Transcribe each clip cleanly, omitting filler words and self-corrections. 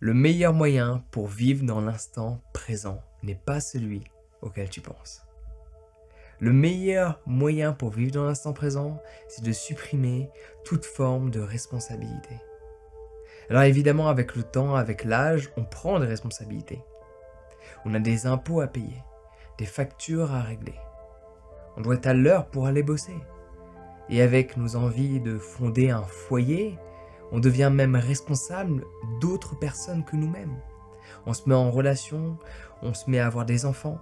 Le meilleur moyen pour vivre dans l'instant présent n'est pas celui auquel tu penses. Le meilleur moyen pour vivre dans l'instant présent, c'est de supprimer toute forme de responsabilité. Alors évidemment, avec le temps, avec l'âge, on prend des responsabilités. On a des impôts à payer, des factures à régler. On doit être à l'heure pour aller bosser. Et avec nos envies de fonder un foyer, on devient même responsable d'autres personnes que nous-mêmes. On se met en relation, on se met à avoir des enfants,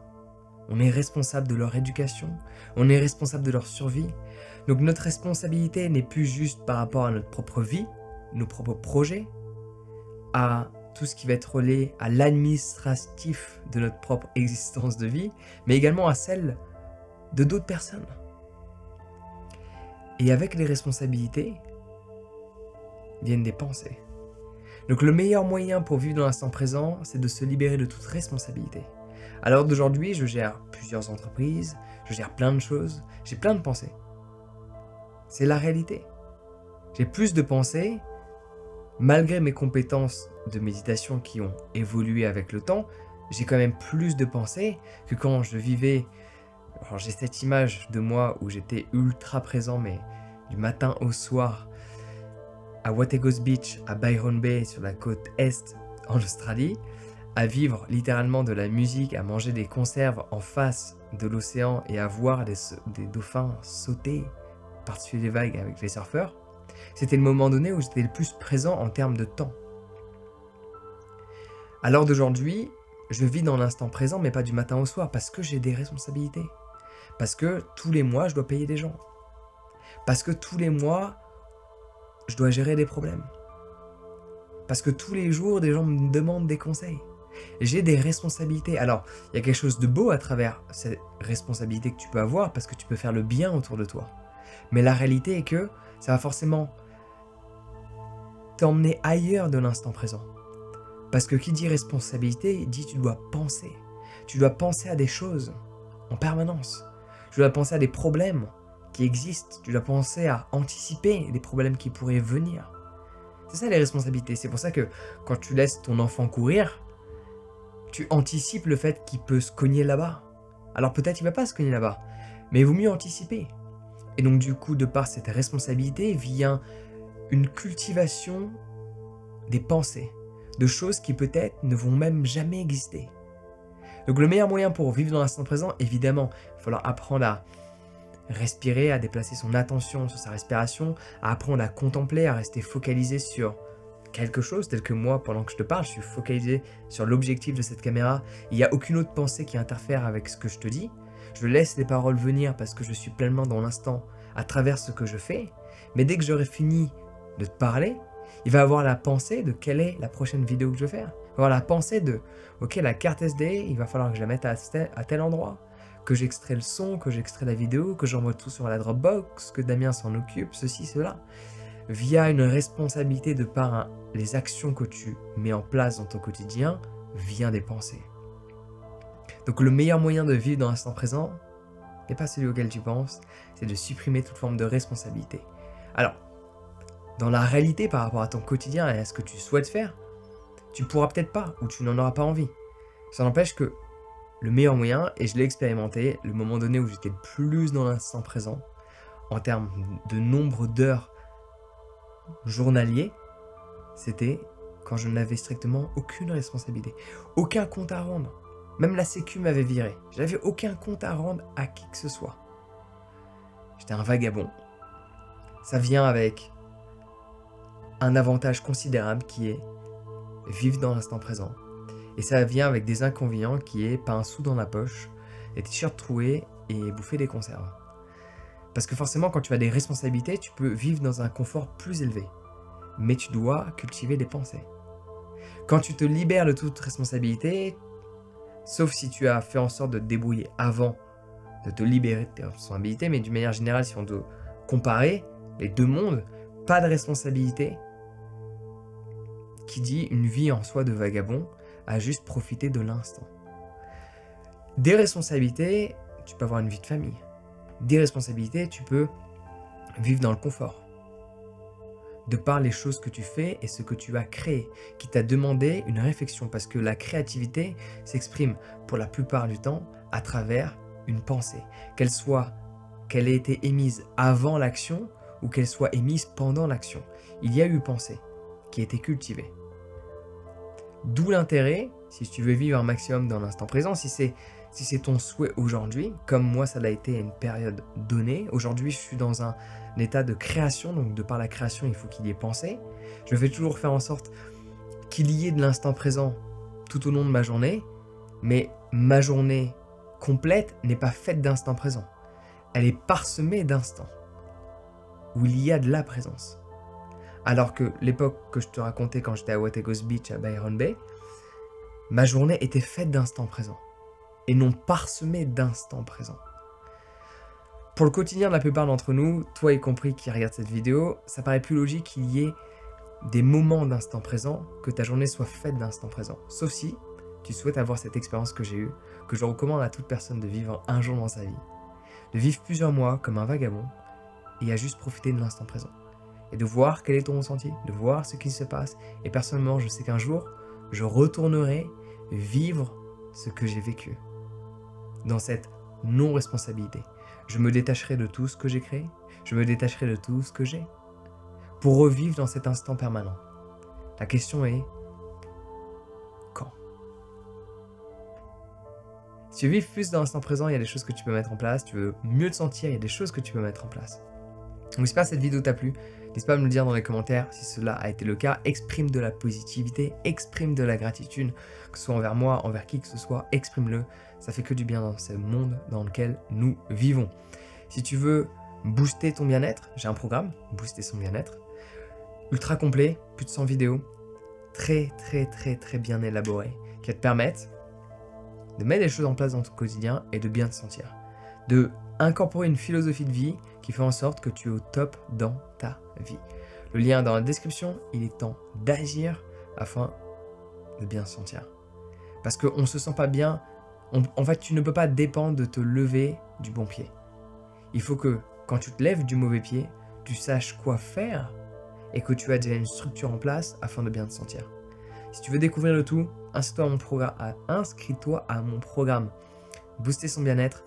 on est responsable de leur éducation, on est responsable de leur survie. Donc notre responsabilité n'est plus juste par rapport à notre propre vie, nos propres projets, à tout ce qui va être relié à l'administratif de notre propre existence de vie, mais également à celle de d'autres personnes. Et avec les responsabilités, viennent des pensées. Donc le meilleur moyen pour vivre dans l'instant présent, c'est de se libérer de toute responsabilité. À l'heure d'aujourd'hui, je gère plusieurs entreprises, je gère plein de choses, j'ai plein de pensées. C'est la réalité. J'ai plus de pensées, malgré mes compétences de méditation qui ont évolué avec le temps, j'ai quand même plus de pensées que quand je vivais. Alors j'ai cette image de moi où j'étais ultra présent, mais du matin au soir, à Wategos Beach, à Byron Bay, sur la côte est en Australie, à vivre littéralement de la musique, à manger des conserves en face de l'océan et à voir des dauphins sauter par-dessus les vagues avec les surfeurs. C'était le moment donné où j'étais le plus présent en termes de temps. À l'heure d'aujourd'hui, je vis dans l'instant présent, mais pas du matin au soir, parce que j'ai des responsabilités. Parce que tous les mois, je dois payer des gens. Parce que tous les mois, je dois gérer des problèmes. Parce que tous les jours, des gens me demandent des conseils. J'ai des responsabilités. Alors, il y a quelque chose de beau à travers ces responsabilités que tu peux avoir, parce que tu peux faire le bien autour de toi. Mais la réalité est que ça va forcément t'emmener ailleurs de l'instant présent. Parce que qui dit responsabilité, dit tu dois penser. Tu dois penser à des choses en permanence. Tu dois penser à des problèmes qui existent. Tu dois penser à anticiper des problèmes qui pourraient venir. C'est ça les responsabilités. C'est pour ça que quand tu laisses ton enfant courir, tu anticipes le fait qu'il peut se cogner là-bas. Alors peut-être il ne va pas se cogner là-bas, mais il vaut mieux anticiper. Et donc du coup, de par cette responsabilité, vient une cultivation des pensées, de choses qui peut-être ne vont même jamais exister. Donc le meilleur moyen pour vivre dans l'instant présent, évidemment, il va falloir apprendre à respirer, à déplacer son attention sur sa respiration, à apprendre à contempler, à rester focalisé sur quelque chose, tel que moi, pendant que je te parle, je suis focalisé sur l'objectif de cette caméra. Il n'y a aucune autre pensée qui interfère avec ce que je te dis. Je laisse les paroles venir parce que je suis pleinement dans l'instant à travers ce que je fais. Mais dès que j'aurai fini de te parler, il va avoir la pensée de quelle est la prochaine vidéo que je vais faire. Il va avoir la pensée de, ok, la carte SD, il va falloir que je la mette à tel endroit, que j'extrais le son, que j'extrais la vidéo, que j'envoie tout sur la Dropbox, que Damien s'en occupe, ceci, cela. Via une responsabilité de par les actions que tu mets en place dans ton quotidien, vient des pensées. Donc le meilleur moyen de vivre dans l'instant présent n'est pas celui auquel tu penses, c'est de supprimer toute forme de responsabilité. Alors, dans la réalité par rapport à ton quotidien et à ce que tu souhaites faire, tu pourras peut-être pas ou tu n'en auras pas envie. Ça n'empêche que le meilleur moyen, et je l'ai expérimenté, le moment donné où j'étais le plus dans l'instant présent, en termes de nombre d'heures journaliers, c'était quand je n'avais strictement aucune responsabilité, aucun compte à rendre. Même la sécu m'avait viré. J'avais aucun compte à rendre à qui que ce soit. J'étais un vagabond. Ça vient avec un avantage considérable qui est vivre dans l'instant présent. Et ça vient avec des inconvénients qui est pas un sou dans la poche, des t-shirts troués et bouffer des conserves. Parce que forcément, quand tu as des responsabilités, tu peux vivre dans un confort plus élevé. Mais tu dois cultiver des pensées. Quand tu te libères de toute responsabilité, sauf si tu as fait en sorte de te débrouiller avant de te libérer de tes responsabilités, mais d'une manière générale, si on doit comparer les deux mondes, pas de responsabilité, qui dit une vie en soi de vagabond, à juste profiter de l'instant. Des responsabilités, tu peux avoir une vie de famille. Des responsabilités, tu peux vivre dans le confort. de par les choses que tu fais et ce que tu as créé, qui t'a demandé une réflexion, parce que la créativité s'exprime pour la plupart du temps à travers une pensée, qu'elle ait été émise avant l'action ou qu'elle soit émise pendant l'action. Il y a eu pensée qui a été cultivée. D'où l'intérêt, si tu veux vivre un maximum dans l'instant présent, si c'est ton souhait aujourd'hui, comme moi ça l'a été à une période donnée, aujourd'hui je suis dans un état de création, donc de par la création il faut qu'il y ait pensée. Je vais toujours faire en sorte qu'il y ait de l'instant présent tout au long de ma journée, mais ma journée complète n'est pas faite d'instant présent. Elle est parsemée d'instants où il y a de la présence. Alors que l'époque que je te racontais quand j'étais à Wategos Beach à Byron Bay, ma journée était faite d'instants présents et non parsemée d'instants présents. Pour le quotidien de la plupart d'entre nous, toi y compris qui regarde cette vidéo, ça paraît plus logique qu'il y ait des moments d'instant présent, que ta journée soit faite d'instant présent. Sauf si tu souhaites avoir cette expérience que j'ai eue, que je recommande à toute personne de vivre un jour dans sa vie, de vivre plusieurs mois comme un vagabond et à juste profiter de l'instant présent. Et de voir quel est ton ressenti, de voir ce qui se passe. Et personnellement, je sais qu'un jour, je retournerai vivre ce que j'ai vécu. Dans cette non-responsabilité. Je me détacherai de tout ce que j'ai créé. Je me détacherai de tout ce que j'ai. Pour revivre dans cet instant permanent. La question est, quand? Si tu veux vivre plus dans l'instant présent, il y a des choses que tu peux mettre en place. Tu veux mieux te sentir, il y a des choses que tu peux mettre en place. Donc j'espère que cette vidéo t'a plu. N'hésite pas à me le dire dans les commentaires si cela a été le cas. Exprime de la positivité, exprime de la gratitude, que ce soit envers moi, envers qui que ce soit, exprime-le. Ça fait que du bien dans ce monde dans lequel nous vivons. Si tu veux booster ton bien-être, j'ai un programme, Booster son bien-être, ultra complet, plus de 100 vidéos, très bien élaboré, qui va te permettre de mettre des choses en place dans ton quotidien et de bien te sentir. De incorporer une philosophie de vie qui fait en sorte que tu es au top dans ta vie. Le lien est dans la description, il est temps d'agir afin de bien se sentir. Parce qu'on ne se sent pas bien, en fait tu ne peux pas dépendre de te lever du bon pied. Il faut que quand tu te lèves du mauvais pied, tu saches quoi faire et que tu as déjà une structure en place afin de bien te sentir. Si tu veux découvrir le tout, inscris-toi à mon programme Booster son bien-être,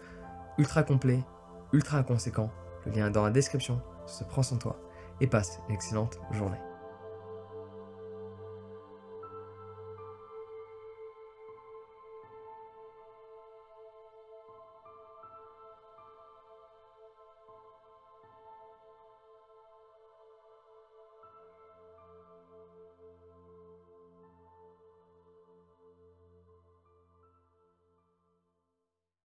ultra complet, ultra conséquent. Le lien est dans la description. Se prends soin de toi et passe une excellente journée.